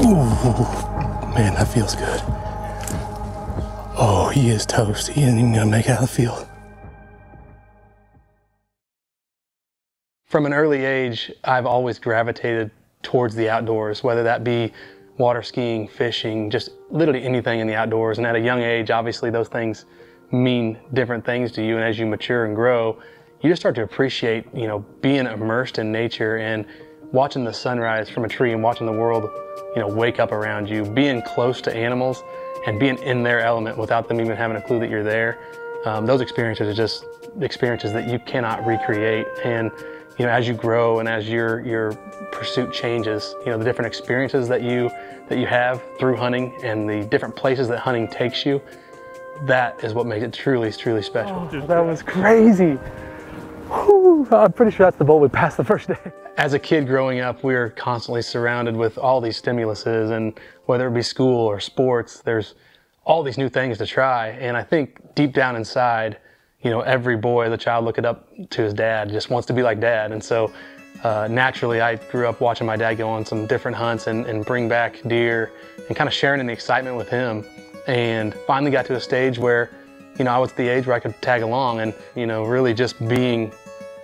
Ooh, man, that feels good. Oh, he is toast. He isn't even gonna make it out of the field. From an early age, I've always gravitated towards the outdoors, whether that be water skiing, fishing, just literally anything in the outdoors. And at a young age, obviously those things mean different things to you. And as you mature and grow, you just start to appreciate, you know, being immersed in nature and watching the sunrise from a tree and watching the world, you know, wake up around you, being close to animals and being in their element without them even having a clue that you're there. Those experiences are just experiences that you cannot recreate. And, you know, as you grow and as your pursuit changes, you know, the different experiences that you have through hunting and the different places that hunting takes you, that is what makes it truly, truly special. Oh, that was crazy. Whew, I'm pretty sure that's the bolt we passed the first day. As a kid growing up, we were constantly surrounded with all these stimuluses, and whether it be school or sports, there's all these new things to try. And I think deep down inside, you know, every boy, the child looking up to his dad, just wants to be like dad. And so naturally, I grew up watching my dad go on some different hunts and bring back deer and kind of sharing in the excitement with him. And finally got to a stage where, you know, I was at the age where I could tag along and, you know, really just being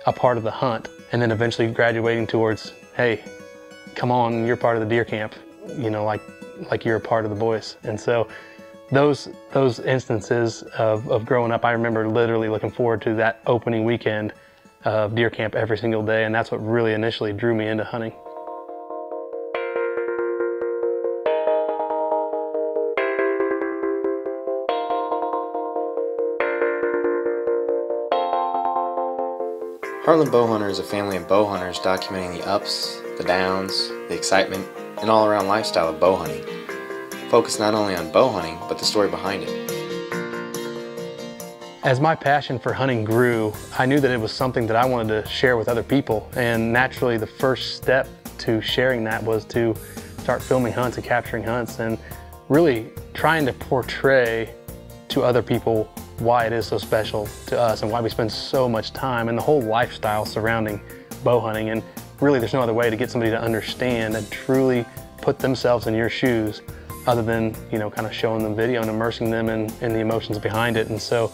a part of the hunt. And then eventually graduating towards, hey, come on, you're part of the deer camp, you know, like you're a part of the boys. And so those instances of growing up, I remember literally looking forward to that opening weekend of deer camp every single day. And that's what really initially drew me into hunting. Heartland Bowhunter is a family of bow hunters documenting the ups, the downs, the excitement, and all-around lifestyle of bow hunting, focused not only on bow hunting, but the story behind it. As my passion for hunting grew, I knew that it was something that I wanted to share with other people, and naturally the first step to sharing that was to start filming hunts and capturing hunts and really trying to portray to other people why it is so special to us and why we spend so much time and the whole lifestyle surrounding bow hunting. And really there's no other way to get somebody to understand and truly put themselves in your shoes other than, you know, kind of showing them video and immersing them in the emotions behind it. And so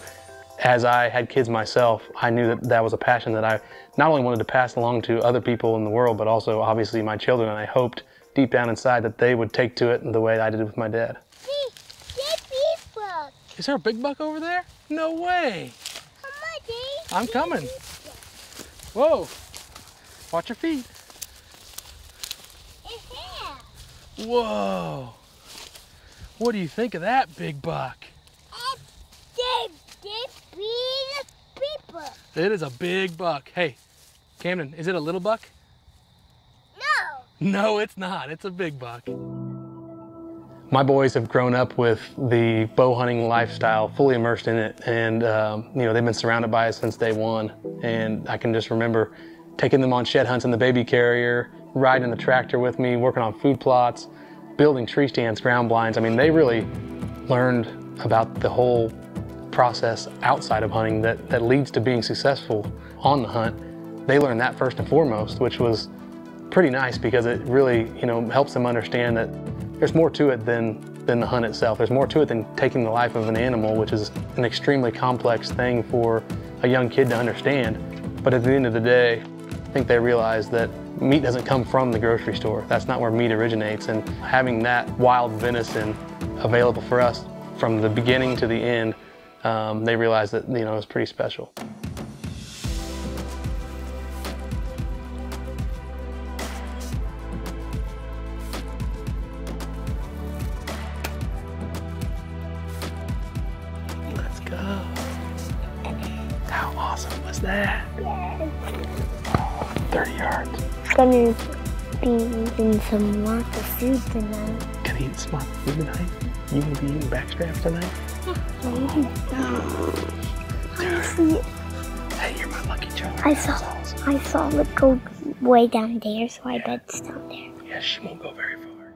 as I had kids myself, I knew that that was a passion that I not only wanted to pass along to other people in the world, but also obviously my children. And I hoped deep down inside that they would take to it the way I did with my dad. Is there a big buck over there? No way. I'm coming. Whoa. Watch your feet. Whoa. What do you think of that big buck? It is a big buck. Hey, Camden, is it a little buck? No. No, it's not. It's a big buck. My boys have grown up with the bow hunting lifestyle, fully immersed in it, and you know, they've been surrounded by it since day one. And I can just remember taking them on shed hunts in the baby carrier, riding the tractor with me, working on food plots, building tree stands, ground blinds. I mean, they really learned about the whole process outside of hunting that leads to being successful on the hunt. They learned that first and foremost, which was pretty nice because it really, you know, helps them understand that there's more to it than the hunt itself. There's more to it than taking the life of an animal, which is an extremely complex thing for a young kid to understand. But at the end of the day, I think they realize that meat doesn't come from the grocery store. That's not where meat originates. And having that wild venison available for us from the beginning to the end, they realize that, you know, it's pretty special. Let's go. How awesome was that? 30 yards. gonna be eating some lots of food tonight. Gonna eat some food tonight? You gonna be eating backstraps tonight? Maybe. I see it. Hey, you're my lucky charm. I saw it go way down there, so I bet it's down there. Yeah, she won't go very far.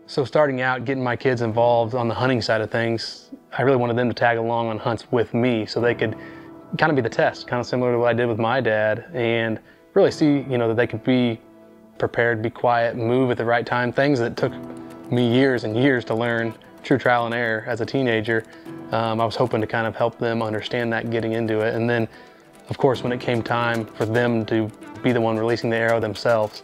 So starting out, getting my kids involved on the hunting side of things, I really wanted them to tag along on hunts with me so they could kind of be the test, kind of similar to what I did with my dad, and really see, you know, that they could be prepared, be quiet, move at the right time, things that took me years and years to learn, true trial and error as a teenager. I was hoping to kind of help them understand that getting into it. And then, of course, when it came time for them to be the one releasing the arrow themselves.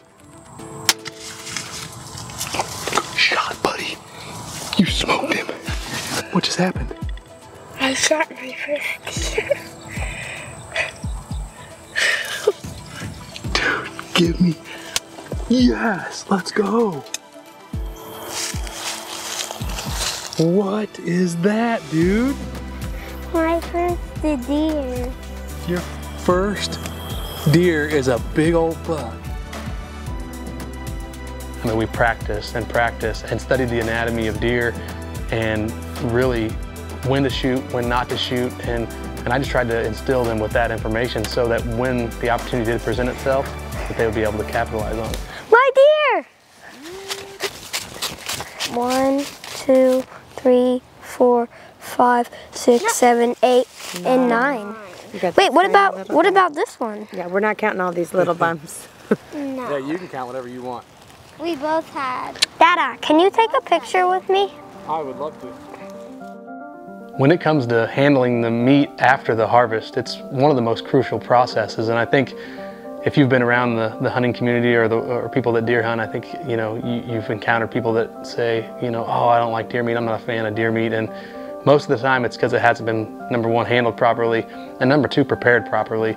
Shot, buddy. You smoked him. What just happened? I shot my first deer. Dude, give me. Yes, let's go. What is that, dude? My first deer. Your first deer is a big old buck. I mean, we practiced and practiced and studied the anatomy of deer and really when to shoot, when not to shoot, and I just tried to instill them with that information so that when the opportunity did present itself, that they would be able to capitalize on it. My deer! 1, 2, 3, 4, 5, 6, 7, 8, and 9. Wait, what about this one? Yeah, we're not counting all these little bumps. No. Yeah, you can count whatever you want. We both had. Dada, can you take a picture with me? I would love to. When it comes to handling the meat after the harvest, it's one of the most crucial processes, and I think if you've been around the hunting community or people that deer hunt, I think you've encountered people that say, oh, I don't like deer meat, I'm not a fan of deer meat, and most of the time it's because it hasn't been, number one, handled properly, and number two, prepared properly.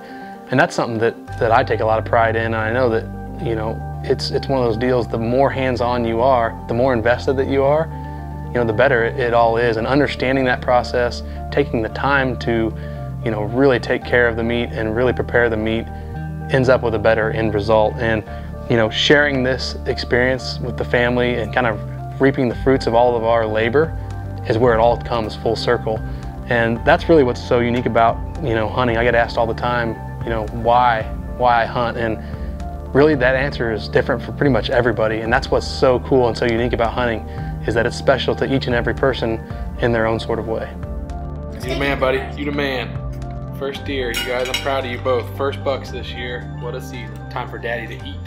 And that's something that I take a lot of pride in, and I know that it's one of those deals, the more hands-on you are, the more invested that you are, the better it all is. And understanding that process, taking the time to really take care of the meat and really prepare the meat ends up with a better end result. And sharing this experience with the family and kind of reaping the fruits of all of our labor is where it all comes full circle. And that's really what's so unique about hunting. I get asked all the time, why I hunt, and really that answer is different for pretty much everybody. And that's what's so cool and so unique about hunting, is that it's special to each and every person in their own sort of way. You the man, buddy. You the man. First deer. You guys, I'm proud of you both. First bucks this year. What a season. Time for Daddy to eat.